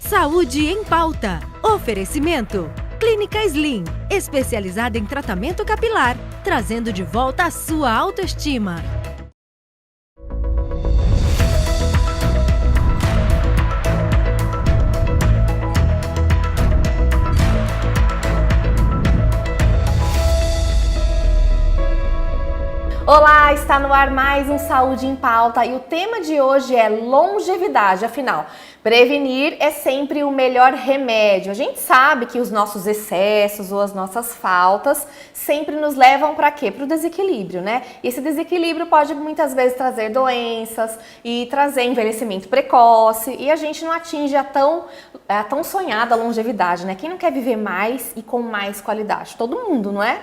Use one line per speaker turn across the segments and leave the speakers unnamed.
Saúde em Pauta. Oferecimento. Clínica Slim, especializada em tratamento capilar, trazendo de volta a sua autoestima.
Olá, está no ar mais um Saúde em Pauta e o tema de hoje é longevidade. Afinal, prevenir é sempre o melhor remédio. A gente sabe que os nossos excessos ou as nossas faltas sempre nos levam para quê? Para o desequilíbrio, né? E esse desequilíbrio pode muitas vezes trazer doenças e trazer envelhecimento precoce e a gente não atinge a tão sonhada longevidade, né? Quem não quer viver mais e com mais qualidade? Todo mundo, não é?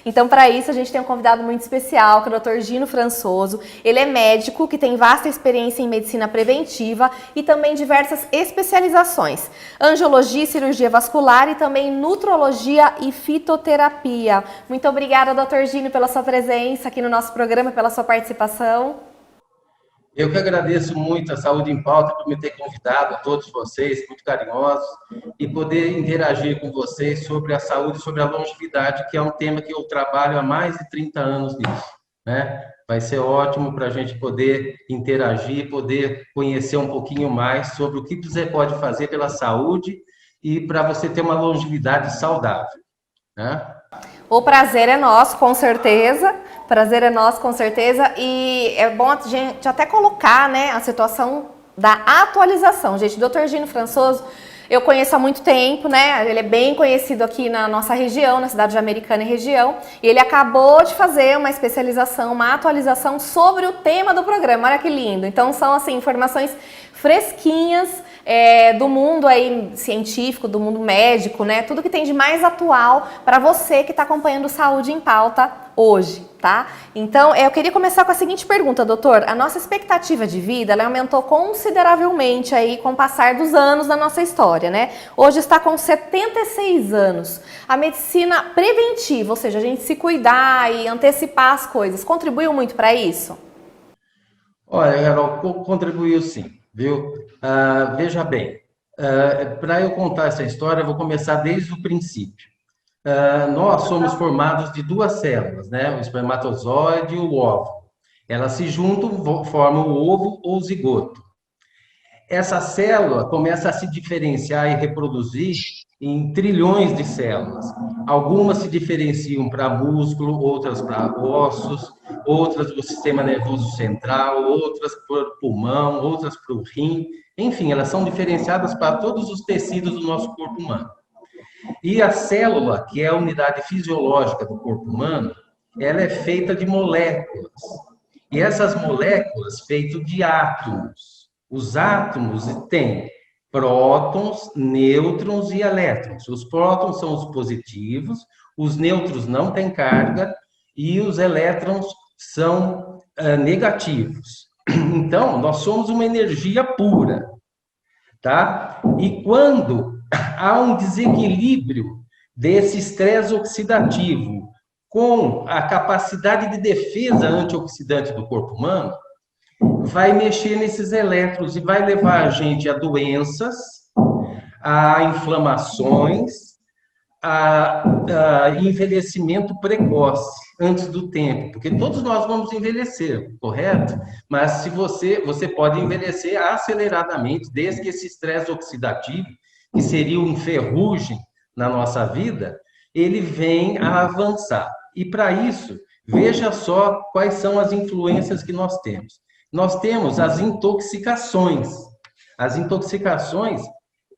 Então, para isso, a gente tem um convidado muito especial, que é o Dr. Gino Françoso. Ele é médico que tem vasta experiência em medicina preventiva e também diversas especializações. Angiologia e cirurgia vascular e também nutrologia e fitoterapia. Muito obrigada, Dr. Gino, pela sua presença aqui no nosso programa, pela sua participação.
Eu que agradeço muito a Saúde em Pauta por me ter convidado, a todos vocês, muito carinhosos, e poder interagir com vocês sobre a saúde, sobre a longevidade, que é um tema que eu trabalho há mais de 30 anos nisso, né? Vai ser ótimo para a gente poder interagir, poder conhecer um pouquinho mais sobre o que você pode fazer pela saúde e para você ter uma longevidade saudável, né?
O prazer é nosso, com certeza. Prazer é nosso, com certeza. E é bom a gente até colocar, né, a situação da atualização. Gente, o Dr. Gino Françoso, eu conheço há muito tempo, né? Ele é bem conhecido aqui na nossa região, na cidade de Americana e região. E ele acabou de fazer uma especialização, uma atualização sobre o tema do programa. Olha que lindo. Então, são, assim, informações fresquinhas, do mundo aí científico, do mundo médico, né? Tudo que tem de mais atual para você que está acompanhando Saúde em Pauta hoje, tá? Então, eu queria começar com a seguinte pergunta, doutor. A nossa expectativa de vida, ela aumentou consideravelmente aí com o passar dos anos da nossa história, né? Hoje está com 76 anos. A medicina preventiva, ou seja, a gente se cuidar e antecipar as coisas, contribuiu muito para isso?
Olha, Carol, contribuiu sim, viu? Veja bem, para eu contar essa história, eu vou começar desde o princípio. Nós somos formados de duas células, né? O espermatozoide e o óvulo. Elas se juntam, formam o ovo ou o zigoto. Essa célula começa a se diferenciar e reproduzir em trilhões de células. Algumas se diferenciam para músculo, outras para ossos, outras para o sistema nervoso central, outras para o pulmão, outras para o rim. Enfim, elas são diferenciadas para todos os tecidos do nosso corpo humano. E a célula, que é a unidade fisiológica do corpo humano, ela é feita de moléculas. E essas moléculas feitas de átomos. Os átomos têm prótons, nêutrons e elétrons. Os prótons são os positivos, os nêutrons não têm carga e os elétrons são negativos. Então, nós somos uma energia pura, tá? E quando há um desequilíbrio desse estresse oxidativo com a capacidade de defesa antioxidante do corpo humano, vai mexer nesses elétrons e vai levar a gente a doenças, a inflamações, a envelhecimento precoce, antes do tempo, porque todos nós vamos envelhecer, correto? Mas se você pode envelhecer aceleradamente, desde que esse estresse oxidativo, que seria um ferrugem na nossa vida, ele vem a avançar. E para isso, veja só quais são as influências que nós temos. Nós temos as intoxicações. As intoxicações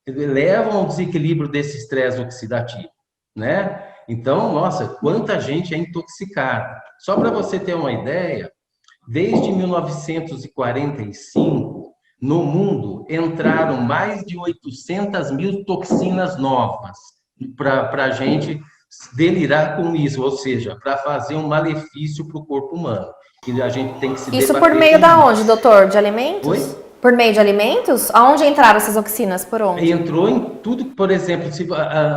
levam ao desequilíbrio desse estresse oxidativo, né? Então, nossa, quanta gente é intoxicada. Só para você ter uma ideia, desde 1945, no mundo, entraram mais de 800 mil toxinas novas para a gente delirar com isso, ou seja, para fazer um malefício para o corpo humano. E a gente tem que se
Isso por meio da onde, doutor? De alimentos?
Oi?
Por meio de alimentos? Aonde entraram essas toxinas? Por onde?
Entrou em tudo, por exemplo,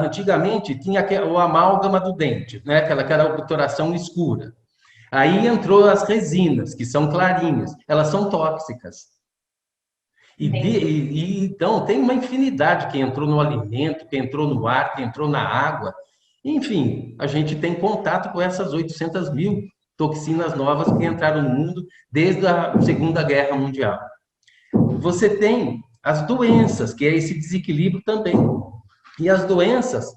antigamente tinha o amálgama do dente, né? Aquela obturação escura. Aí entrou as resinas, que são clarinhas, elas são tóxicas. Então, tem uma infinidade que entrou no alimento, que entrou no ar, que entrou na água. Enfim, a gente tem contato com essas 800 mil toxinas novas que entraram no mundo desde a Segunda Guerra Mundial. Você tem as doenças, que é esse desequilíbrio também. E as doenças,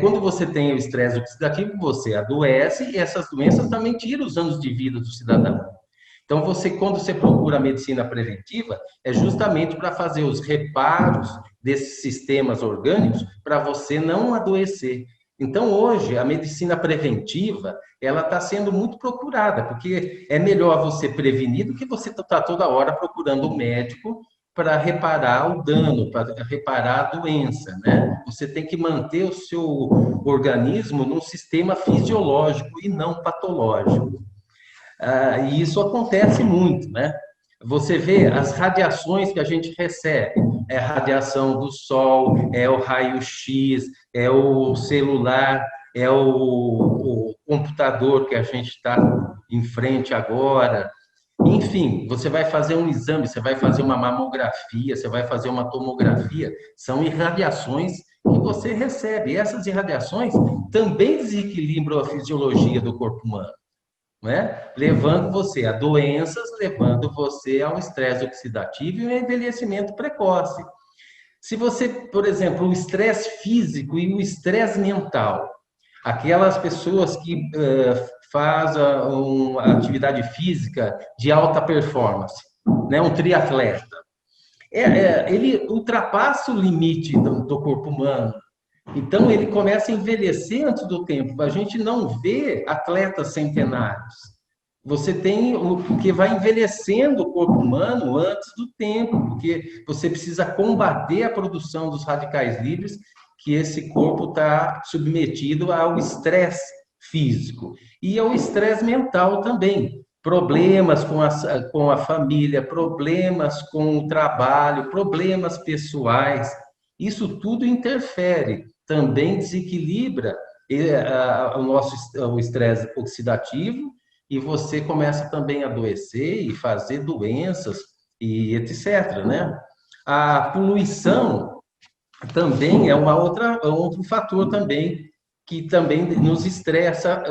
quando você tem o estresse oxidativo, você adoece, e essas doenças também tiram os anos de vida do cidadão. Então, quando você procura a medicina preventiva, é justamente para fazer os reparos desses sistemas orgânicos para você não adoecer. Então, hoje, a medicina preventiva, ela está sendo muito procurada, porque é melhor você prevenir do que você estar toda hora procurando um médico para reparar o dano, para reparar a doença, né? Você tem que manter o seu organismo num sistema fisiológico e não patológico. E isso acontece muito, né? Você vê as radiações que a gente recebe, é a radiação do sol, é o raio-x, é o celular, é o computador que a gente está em frente agora. Enfim, você vai fazer um exame, você vai fazer uma mamografia, você vai fazer uma tomografia, são irradiações que você recebe. E essas irradiações também desequilibram a fisiologia do corpo humano, né? Levando você a doenças, levando você ao estresse oxidativo e ao envelhecimento precoce. Se você, por exemplo, o estresse físico e o estresse mental, aquelas pessoas que fazem uma atividade física de alta performance, né? Um triatleta, ele ultrapassa o limite do corpo humano. Então, ele começa a envelhecer antes do tempo. A gente não vê atletas centenários. Você tem o que vai envelhecendo o corpo humano antes do tempo, porque você precisa combater a produção dos radicais livres, que esse corpo está submetido ao estresse físico e ao estresse mental também. Problemas com a família, problemas com o trabalho, problemas pessoais. Isso tudo interfere, também desequilibra o estresse oxidativo, e você começa também a adoecer e fazer doenças e etc, né? A poluição também é outro fator também que também nos estressa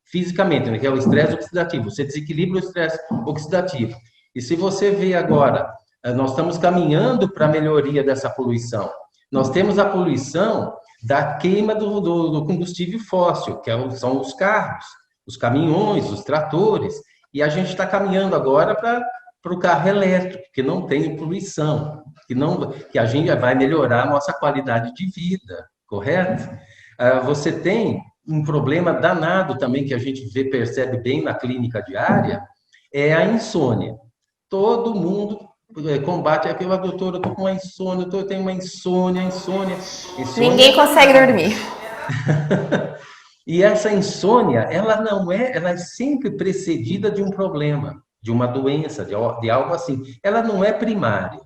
fisicamente, né? Que é o estresse oxidativo. Você desequilibra o estresse oxidativo. E se você vê agora, nós estamos caminhando para a melhoria dessa poluição. Nós temos a poluição da queima do combustível fóssil, que são os carros, os caminhões, os tratores, e a gente está caminhando agora para o carro elétrico, que não tem poluição, que a gente vai melhorar a nossa qualidade de vida, correto? Você tem um problema danado também, que a gente percebe bem na clínica diária, é a insônia. Todo mundo combate aquilo, doutora, eu estou com uma insônia, eu tenho uma insônia.
Ninguém consegue dormir.
E essa insônia, ela é sempre precedida de um problema, de uma doença, de algo assim. Ela não é primária.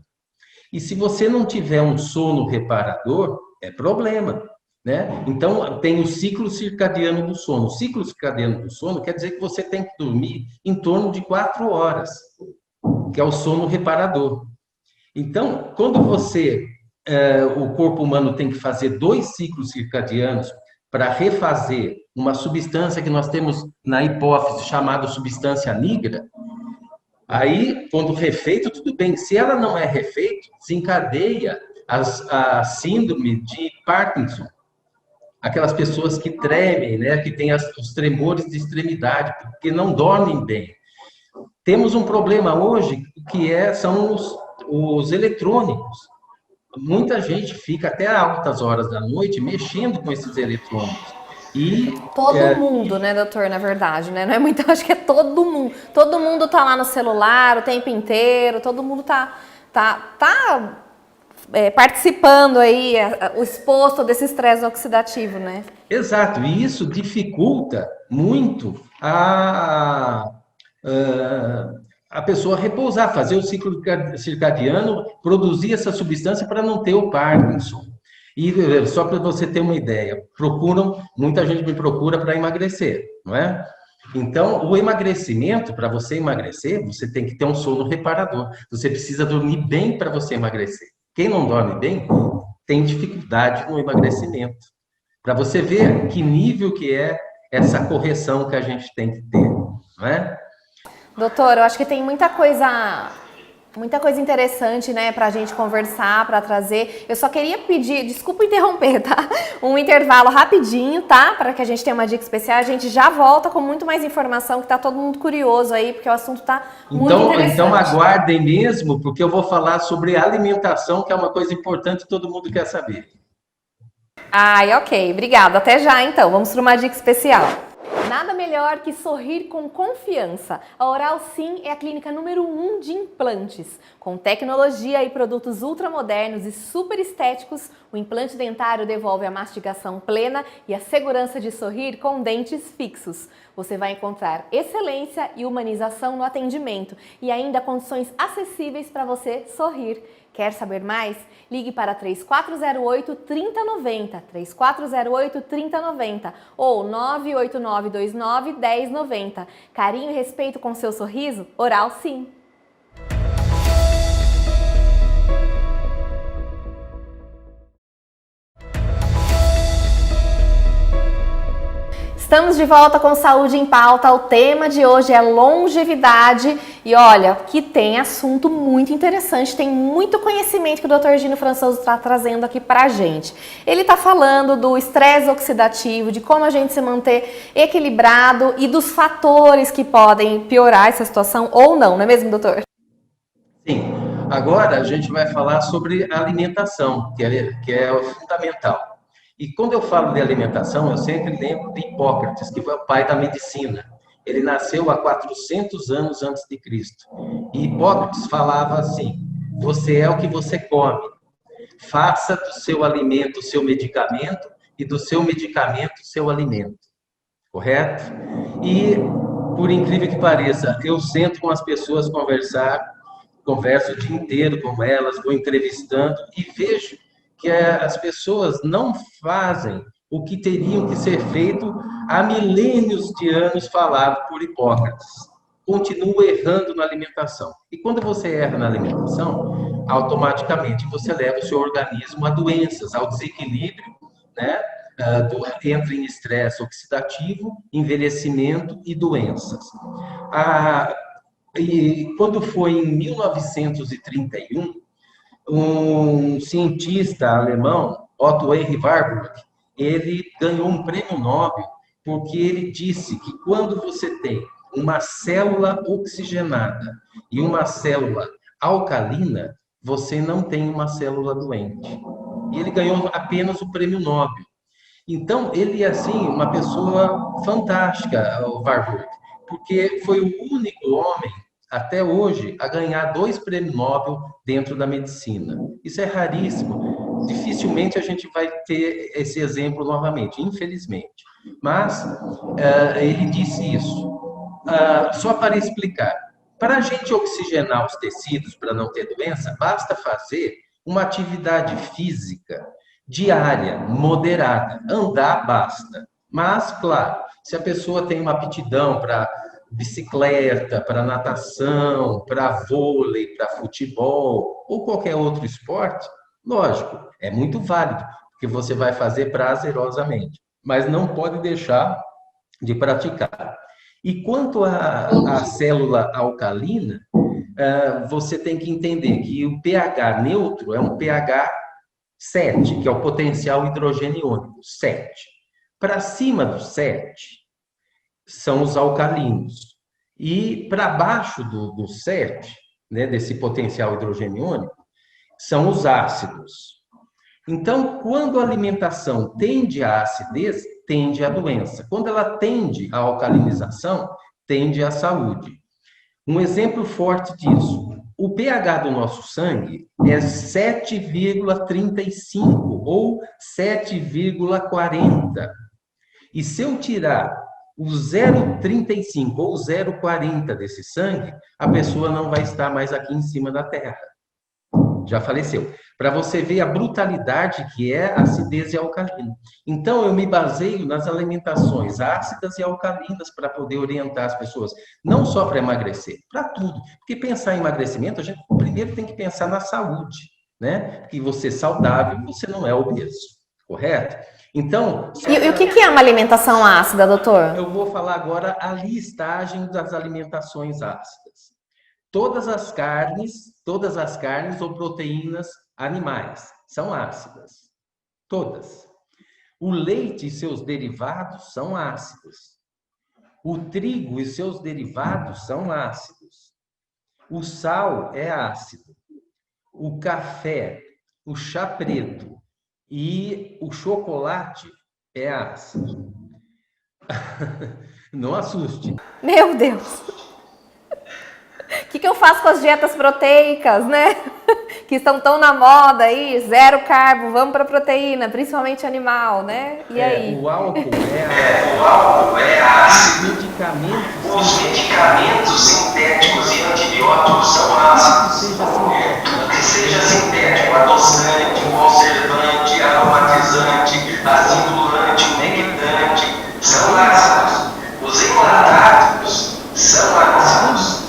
E se você não tiver um sono reparador, é problema, né? Então, tem o ciclo circadiano do sono. O ciclo circadiano do sono quer dizer que você tem que dormir em torno de 4 horas, que é o sono reparador. Então, quando o corpo humano tem que fazer 2 ciclos circadianos para refazer uma substância que nós temos na hipófise chamada substância nigra, aí, quando refeito, tudo bem. Se ela não é refeito, desencadeia a síndrome de Parkinson. Aquelas pessoas que tremem, né, que têm os tremores de extremidade, porque não dormem bem. Temos um problema hoje que são os eletrônicos. Muita gente fica até altas horas da noite mexendo com esses eletrônicos.
Todo mundo, né, doutor, na verdade, né? Não é muito, acho que é todo mundo. Todo mundo tá lá no celular o tempo inteiro, todo mundo tá participando aí, o exposto desse estresse oxidativo, né?
Exato, e isso dificulta muito a pessoa repousar, fazer o ciclo circadiano, produzir essa substância para não ter o Parkinson. E só para você ter uma ideia, muita gente me procura para emagrecer, não é? Então, o emagrecimento, para você emagrecer, você tem que ter um sono reparador. Você precisa dormir bem para você emagrecer. Quem não dorme bem tem dificuldade no emagrecimento. Para você ver que nível que é essa correção que a gente tem que ter, não é?
Doutor, eu acho que tem muita coisa interessante, né, pra gente conversar, pra trazer. Eu só queria pedir, desculpa interromper, tá? Um intervalo rapidinho, tá? Para que a gente tenha uma dica especial. A gente já volta com muito mais informação, que tá todo mundo curioso aí, porque o assunto tá muito interessante.
Então aguardem mesmo, porque eu vou falar sobre alimentação, que é uma coisa importante que todo mundo quer saber.
Ai, ok. Obrigada. Até já, então. Vamos para uma dica especial. Nada melhor que sorrir com confiança. A Oral Sim é a clínica número 1 de implantes. Com tecnologia e produtos ultramodernos e super estéticos, o implante dentário devolve a mastigação plena e a segurança de sorrir com dentes fixos. Você vai encontrar excelência e humanização no atendimento e ainda condições acessíveis para você sorrir. Quer saber mais? Ligue para 3408-3090, 3408-3090 ou 98929-1090. Carinho e respeito com seu sorriso? Oral Sim. Estamos de volta com Saúde em Pauta. O tema de hoje é longevidade e olha, que tem assunto muito interessante, tem muito conhecimento que o Dr. Gino Françoso está trazendo aqui pra gente. Ele está falando do estresse oxidativo, de como a gente se manter equilibrado e dos fatores que podem piorar essa situação ou não é mesmo, doutor?
Sim. Agora a gente vai falar sobre alimentação, que é fundamental. E quando eu falo de alimentação, eu sempre lembro de Hipócrates, que foi o pai da medicina. Ele nasceu há 400 anos antes de Cristo. E Hipócrates falava assim: você é o que você come. Faça do seu alimento o seu medicamento e do seu medicamento o seu alimento. Correto? E, por incrível que pareça, eu sento com as pessoas converso o dia inteiro com elas, vou entrevistando e vejo que as pessoas não fazem o que teriam que ser feito há milênios de anos falado por Hipócrates. Continua errando na alimentação. E quando você erra na alimentação, automaticamente você leva o seu organismo a doenças, ao desequilíbrio, né? Entra em estresse oxidativo, envelhecimento e doenças. E quando foi em 1931, um cientista alemão, Otto Henry Warburg, ele ganhou um prêmio Nobel porque ele disse que quando você tem uma célula oxigenada e uma célula alcalina, você não tem uma célula doente. E ele ganhou apenas o prêmio Nobel. Então, ele é, assim, uma pessoa fantástica, o Warburg, porque foi o único homem até hoje, a ganhar 2 prêmios Nobel dentro da medicina. Isso é raríssimo. Dificilmente a gente vai ter esse exemplo novamente, infelizmente. Mas ele disse isso. Só para explicar. Para a gente oxigenar os tecidos para não ter doença, basta fazer uma atividade física diária, moderada. Andar basta. Mas, claro, se a pessoa tem uma aptidão para bicicleta, para natação, para vôlei, para futebol ou qualquer outro esporte, lógico, é muito válido, porque você vai fazer prazerosamente, mas não pode deixar de praticar. E quanto à célula alcalina, você tem que entender que o pH neutro é um pH 7, que é o potencial hidrogeniônico, 7. Para cima do 7, são os alcalinos. E para baixo do 7, né, desse potencial hidrogeniônico, são os ácidos. Então, quando a alimentação tende à acidez, tende à doença. Quando ela tende à alcalinização, tende à saúde. Um exemplo forte disso, o pH do nosso sangue é 7,35 ou 7,40. E se eu tirar o 0,35 ou 0,40 desse sangue, a pessoa não vai estar mais aqui em cima da Terra. já faleceu. Para você ver a brutalidade que é a acidez e alcalino. Então, eu me baseio nas alimentações ácidas e alcalinas para poder orientar as pessoas, não só para emagrecer, para tudo. Porque pensar em emagrecimento, a gente primeiro tem que pensar na saúde, né? Porque você é saudável, você não é obeso, correto? Então...
E o que é uma alimentação ácida, doutor?
Eu vou falar agora a listagem das alimentações ácidas. Todas as carnes ou proteínas animais são ácidas. Todas. O leite e seus derivados são ácidos. O trigo e seus derivados são ácidos. O sal é ácido. O café, o chá preto e o chocolate é ácido. Não assuste.
Meu Deus! O que eu faço com as dietas proteicas, né? Que estão tão na moda aí, zero carbo, vamos para proteína, principalmente animal, né? E aí?
O álcool é ácido. Os medicamentos sintéticos e antibióticos são ácidos. Tudo que seja sintético, adoçante, conservante, aromatizante, acidulante, umectante, são ácidos. Os enlatados são ácidos.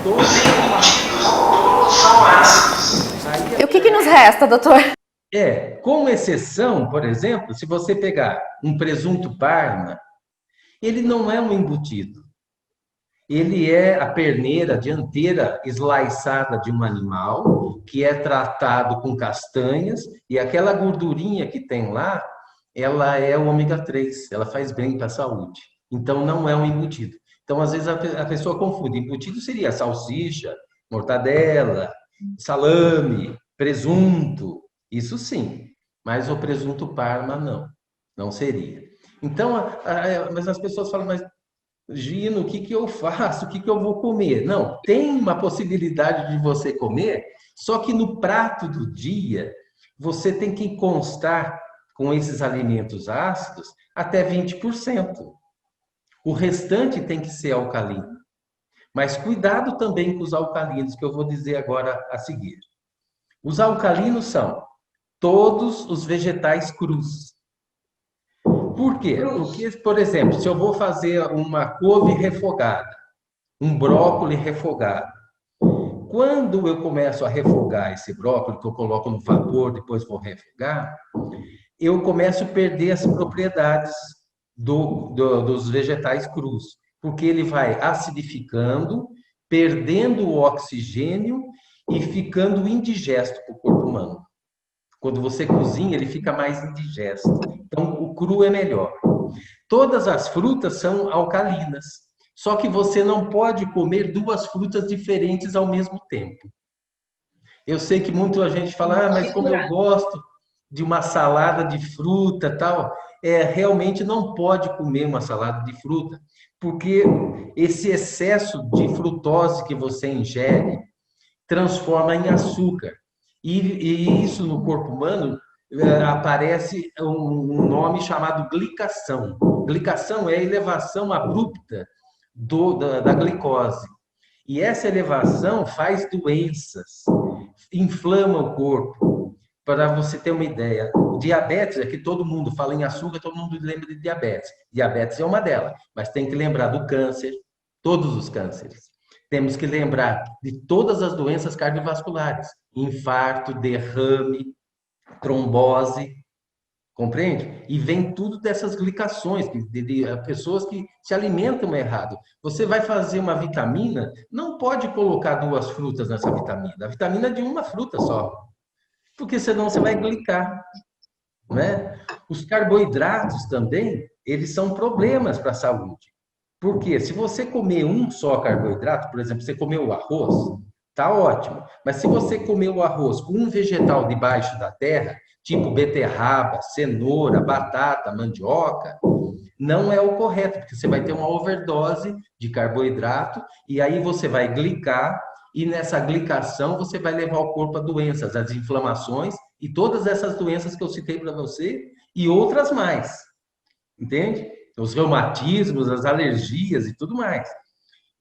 Os embutidos todos são ácidos.
E o que nos resta, doutor?
Com exceção, por exemplo, se você pegar um presunto Parma, ele não é um embutido. Ele é a perneira dianteira esliçada de um animal que é tratado com castanhas e aquela gordurinha que tem lá, ela é o ômega 3, ela faz bem para a saúde. Então, não é um embutido. Então, às vezes, a pessoa confunde. Embutido seria salsicha, mortadela, salame, presunto. Isso sim. Mas o presunto Parma, não seria. Então, mas as pessoas falam, mas Gino, o que eu faço? O que eu vou comer? Não, tem uma possibilidade de você comer, só que no prato do dia, você tem que constar com esses alimentos ácidos até 20%. O restante tem que ser alcalino. Mas cuidado também com os alcalinos, que eu vou dizer agora a seguir. Os alcalinos são todos os vegetais crus. Por quê? Porque, por exemplo, se eu vou fazer uma couve refogada, um brócolis refogado, quando eu começo a refogar esse brócolis, que eu coloco no vapor, depois vou refogar, eu começo a perder as propriedades dos vegetais crus, porque ele vai acidificando, perdendo o oxigênio e ficando indigesto para o corpo humano. Quando você cozinha, ele fica mais indigesto. Então, o cru é melhor. Todas as frutas são alcalinas, só que você não pode comer duas frutas diferentes ao mesmo tempo. Eu sei que muita gente fala, mas como eu gosto de uma salada de fruta tal, realmente não pode comer uma salada de fruta, porque esse excesso de frutose que você ingere transforma em açúcar. E isso no corpo humano aparece um nome chamado glicação. Glicação é a elevação abrupta da glicose. E essa elevação faz doenças, inflama o corpo. Para você ter uma ideia, o diabetes, é que todo mundo fala em açúcar, todo mundo lembra de diabetes. Diabetes é uma delas, mas tem que lembrar do câncer, todos os cânceres. Temos que lembrar de todas as doenças cardiovasculares, infarto, derrame, trombose, compreende? E vem tudo dessas glicações, de pessoas que se alimentam errado. Você vai fazer uma vitamina, não pode colocar duas frutas nessa vitamina. A vitamina é de uma fruta só, porque senão você vai glicar, né? Os carboidratos também, eles são problemas para a saúde. Porque se você comer um só carboidrato, por exemplo, você comeu o arroz, tá ótimo. Mas se você comer o arroz com um vegetal debaixo da terra, tipo beterraba, cenoura, batata, mandioca, não é o correto, porque você vai ter uma overdose de carboidrato e aí você vai glicar e nessa glicação você vai levar o corpo a doenças, as inflamações e todas essas doenças que eu citei para você e outras mais. Entende? Os reumatismos, as alergias e tudo mais.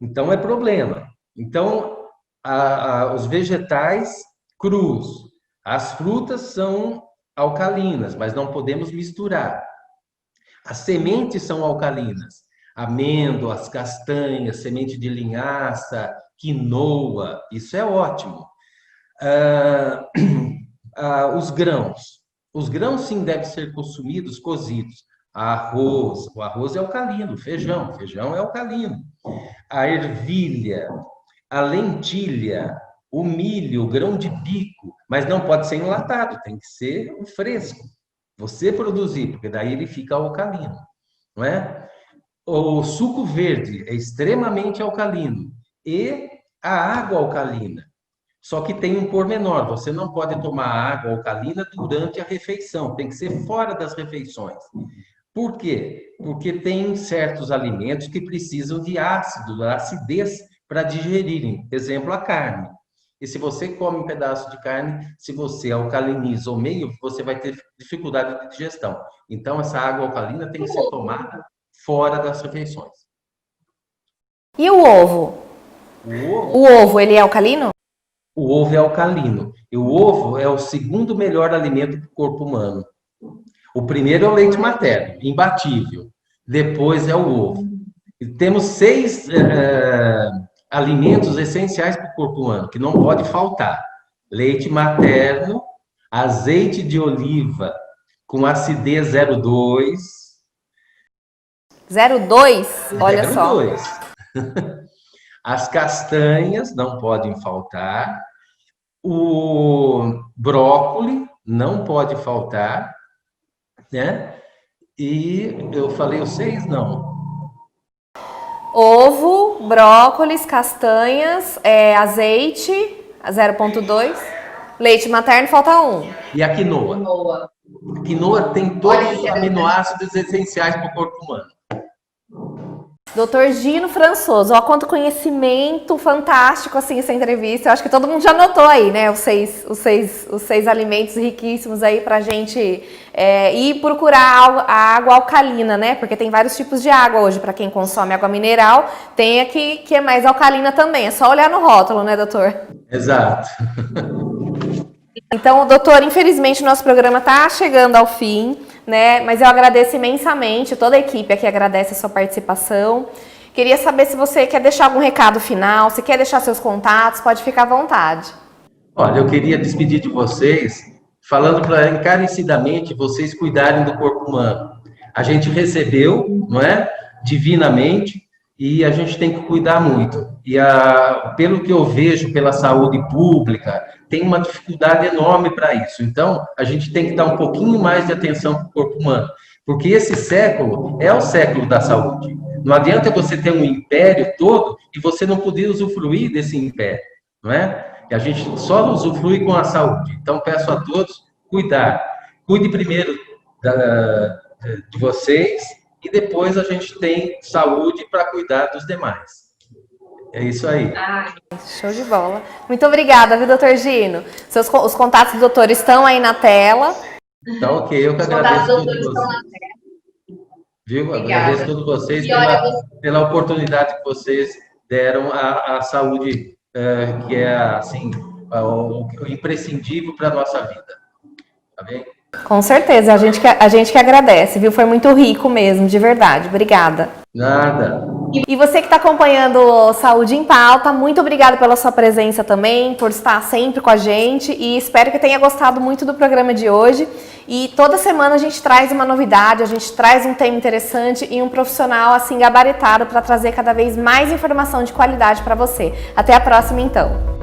Então, é problema. Então, os vegetais crus. As frutas são alcalinas, mas não podemos misturar. As sementes são alcalinas. Amêndoas, castanhas, semente de linhaça, quinoa, isso é ótimo. Os grãos. Os grãos, sim, devem ser consumidos cozidos. Arroz, o arroz é alcalino. Feijão é alcalino. A ervilha, a lentilha, o milho, o grão de bico, mas não pode ser enlatado, tem que ser o fresco. Você produzir, porque daí ele fica alcalino, não é? O suco verde é extremamente alcalino e a água alcalina. Só que tem um pormenor, você não pode tomar água alcalina durante a refeição, tem que ser fora das refeições. Por quê? Porque tem certos alimentos que precisam de ácido, acidez, para digerirem. Exemplo, a carne. E se você come um pedaço de carne, se você alcaliniza o meio, você vai ter dificuldade de digestão. Então, essa água alcalina tem que ser tomada fora das refeições.
E o ovo? O ovo, ele é alcalino?
O ovo é alcalino. E o ovo é o segundo melhor alimento para o corpo humano. O primeiro é o leite materno, imbatível. Depois é o ovo. E temos 6 alimentos essenciais para o corpo humano, que não pode faltar. Leite materno, azeite de oliva com acidez 0,2.
0,2? Olha só.
0,2. As castanhas não podem faltar. O brócolis não pode faltar, né? E eu falei os 6, não.
Ovo, brócolis, castanhas, azeite, 0,2. Leite materno, falta 1.
E a quinoa. A quinoa tem todos os aminoácidos essenciais para o corpo humano.
Dr. Gino Françoso, ó, quanto conhecimento fantástico, assim, essa entrevista. Eu acho que todo mundo já anotou aí, né, os seis alimentos riquíssimos aí pra gente ir procurar a água alcalina, né, porque tem vários tipos de água hoje. Para quem consome água mineral, tem aqui que é mais alcalina também. É só olhar no rótulo, né, doutor?
Exato.
Então, doutor, infelizmente o nosso programa está chegando ao fim, né? Mas eu agradeço imensamente, toda a equipe aqui agradece a sua participação. Queria saber se você quer deixar algum recado final, se quer deixar seus contatos, pode ficar à vontade.
Olha, eu queria despedir de vocês, falando para encarecidamente vocês cuidarem do corpo humano. A gente recebeu, não é? Divinamente, e a gente tem que cuidar muito. E pelo que eu vejo pela saúde pública, tem uma dificuldade enorme para isso. Então, a gente tem que dar um pouquinho mais de atenção para o corpo humano, porque esse século é o século da saúde. Não adianta você ter um império todo e você não poder usufruir desse império, não é? E a gente só usufrui com a saúde. Então, peço a todos cuidar. Cuide primeiro de vocês e depois a gente tem saúde para cuidar dos demais. É isso aí.
Show de bola. Muito obrigada, viu, doutor Gino? Os contatos do doutor estão aí na tela.
Tá ok, eu que agradeço a todos vocês. Viu? Agradeço a todos vocês pela oportunidade que vocês deram à saúde, que é assim, o imprescindível para a nossa vida. Tá bem?
Com certeza, a gente que agradece, viu? Foi muito rico mesmo, de verdade. Obrigada.
Nada.
E você que está acompanhando o Saúde em Pauta, muito obrigada pela sua presença também, por estar sempre com a gente e espero que tenha gostado muito do programa de hoje. E toda semana a gente traz uma novidade, a gente traz um tema interessante e um profissional assim gabaritado para trazer cada vez mais informação de qualidade para você. Até a próxima, então.